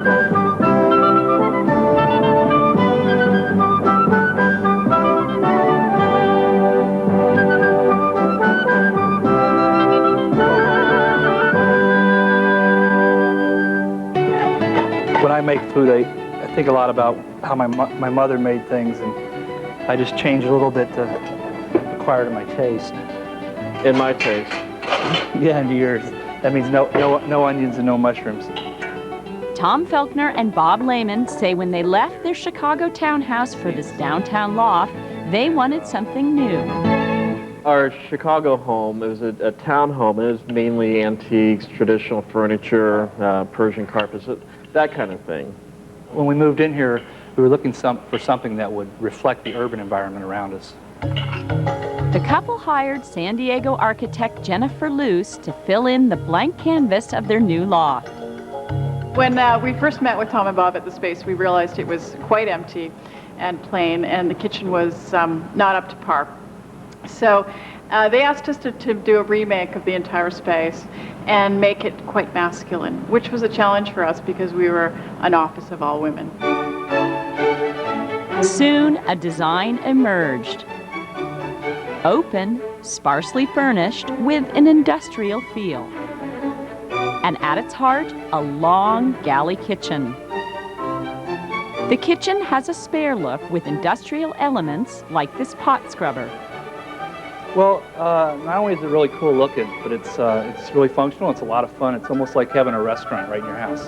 When I make food, I think a lot about how my mother made things, and I just change a little bit to acquire to my taste. In my taste. Yeah, into yours. That means no onions and no mushrooms. Tom Felkner and Bob Lehman say when they left their Chicago townhouse for this downtown loft, they wanted something new. Our Chicago home, it was a town home. It was mainly antiques, traditional furniture, Persian carpets, that kind of thing. When we moved in here, we were looking for something that would reflect the urban environment around us. The couple hired San Diego architect Jennifer Luce to fill in the blank canvas of their new loft. When we first met with Tom and Bob at the space, we realized it was quite empty and plain, and the kitchen was not up to par. So they asked us to do a remake of the entire space and make it quite masculine, which was a challenge for us because we were an office of all women. Soon, a design emerged. Open, sparsely furnished, with an industrial feel. And at its heart, a long galley kitchen. The kitchen has a spare look with industrial elements like this pot scrubber. Well, not only is it really cool looking, but it's really functional. It's a lot of fun. It's almost like having a restaurant right in your house.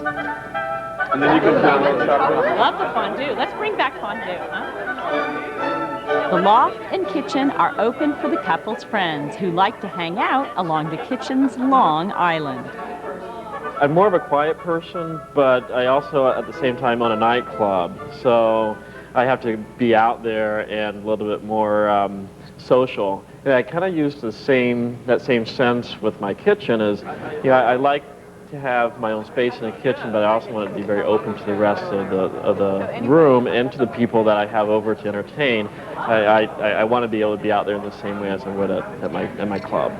And then you can download chocolate. Love the fondue. Let's bring back fondue, huh? The loft and kitchen are open for the couple's friends who like to hang out along the kitchen's long island. I'm more of a quiet person, but I also, at the same time, own a nightclub. So I have to be out there and a little bit more social. And I kind of use that same sense with my kitchen as, I like to have my own space in the kitchen, but I also want it to be very open to the rest of the room and to the people that I have over to entertain. I want to be able to be out there in the same way as I would at my club.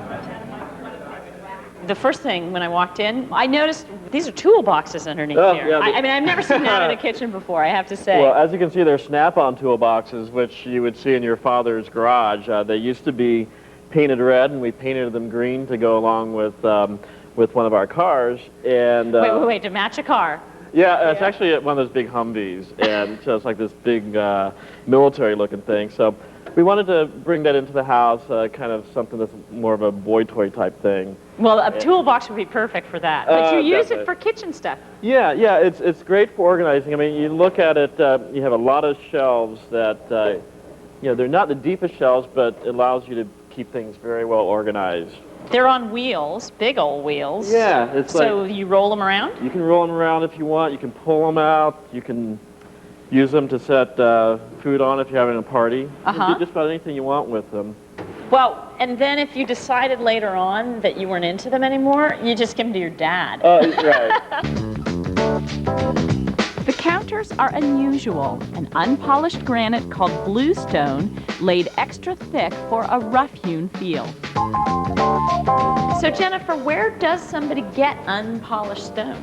The first thing when I walked in, I noticed these are toolboxes underneath here. Yeah, I mean, I've never seen that in a kitchen before, I have to say. Well, as you can see, they're Snap-on toolboxes, which you would see in your father's garage. They used to be painted red, and we painted them green to go along with one of our cars. And wait, to match a car? Yeah, it's actually one of those big Humvees, and so it's like this big military-looking thing. So we wanted to bring that into the house, kind of something that's more of a boy toy type thing. Well, a toolbox would be perfect for that, but you use definitely. it for kitchen stuff. Yeah, it's great for organizing. I mean, you look at it, you have a lot of shelves that, they're not the deepest shelves, but it allows you to keep things very well organized. They're on wheels, big old wheels. Yeah, it's so like, you roll them around? you can roll them around if you want. You can pull them out. You can use them to set food on if you're having a party. You can do just about anything you want with them. Well, and then if you decided later on that you weren't into them anymore, you just give them to your dad. Right. The counters are unusual. An unpolished granite called bluestone laid extra thick for a rough-hewn feel. So Jennifer, where does somebody get unpolished stone?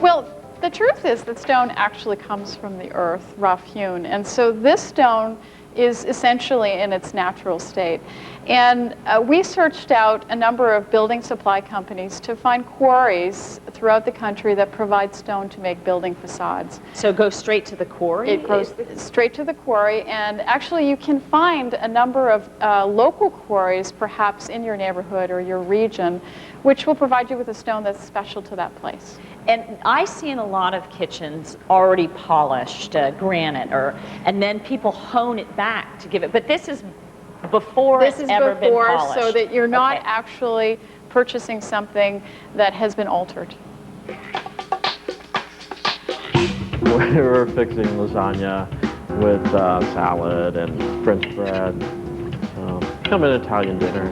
Well, the truth is that stone actually comes from the earth, rough-hewn, and so this stone is essentially in its natural state. And we searched out a number of building supply companies to find quarries throughout the country that provide stone to make building facades. So go straight to the quarry? It goes straight to the quarry, and actually you can find a number of local quarries, perhaps in your neighborhood or your region, which will provide you with a stone that's special to that place. And I see in a lot of kitchens already polished granite, and then people hone it back to give it. But this is before it's ever been polished. So that you're not actually purchasing something that has been altered. We're fixing lasagna with salad and French bread. Kind of an Italian dinner.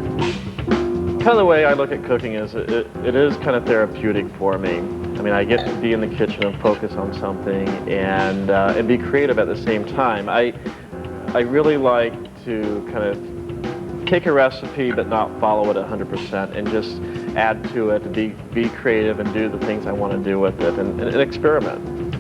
Kind of the way I look at cooking is it is kind of therapeutic for me. I mean, I get to be in the kitchen and focus on something and be creative at the same time. I really like to kind of take a recipe but not follow it 100% and just add to it, to be creative and do the things I want to do with it and experiment.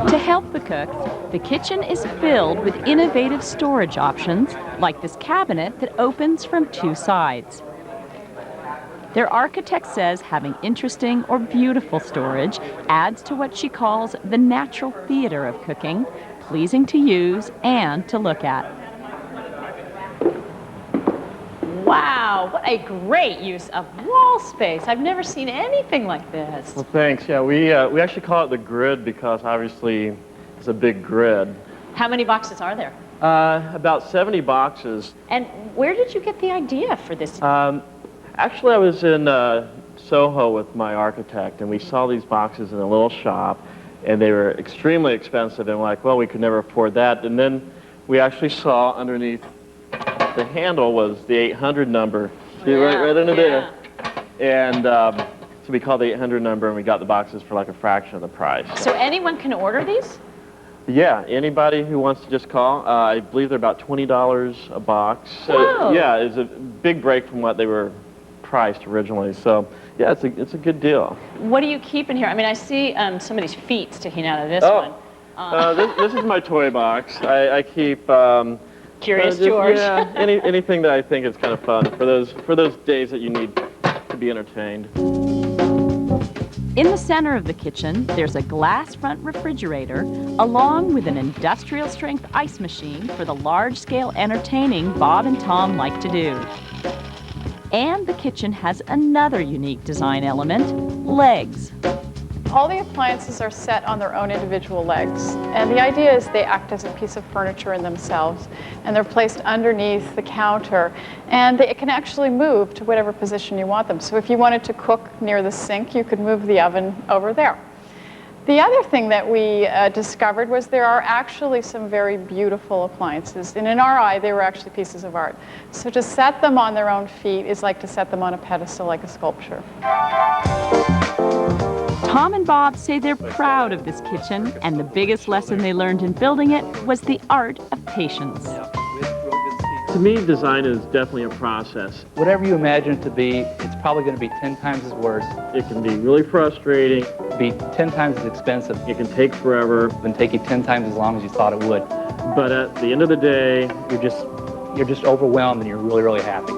To help the cooks, the kitchen is filled with innovative storage options, like this cabinet that opens from two sides. Their architect says having interesting or beautiful storage adds to what she calls the natural theater of cooking, pleasing to use and to look at. Wow, what a great use of wall space. I've never seen anything like this. Well, thanks. Yeah, we actually call it the grid because obviously it's a big grid. How many boxes are there? About 70 boxes. And where did you get the idea for this? Actually, I was in Soho with my architect, and we saw these boxes in a little shop, and they were extremely expensive, and we're like, well, we could never afford that. And then we actually saw underneath the handle was the 800 number. See, right under there. And so we called the 800 number, and we got the boxes for like a fraction of the price. So anyone can order these? Yeah, anybody who wants to just call. I believe they're about $20 a box. Whoa. Yeah, it's a big break from what they were priced originally. So yeah, it's a good deal. What do you keep in here? I mean, I see somebody's feet sticking out of this one. This is my toy box. I keep Curious George. Yeah, anything that I think is kind of fun for those days that you need to be entertained. In the center of the kitchen, there's a glass front refrigerator, along with an industrial-strength ice machine for the large-scale entertaining Bob and Tom like to do. And the kitchen has another unique design element, legs. All the appliances are set on their own individual legs, and the idea is they act as a piece of furniture in themselves, and they're placed underneath the counter, and they can actually move to whatever position you want them. So if you wanted to cook near the sink, you could move the oven over there. The other thing that we discovered was there are actually some very beautiful appliances, and in our eye, they were actually pieces of art. So to set them on their own feet is like to set them on a pedestal like a sculpture. Tom and Bob say they're proud of this kitchen, and the biggest lesson they learned in building it was the art of patience. To me, design is definitely a process. Whatever you imagine it to be, it's probably going to be 10 times as worse, It can be really frustrating. be 10 times as expensive, It can take forever. and take you 10 times as long as you thought it would. But at the end of the day, You're just overwhelmed and you're really, really happy.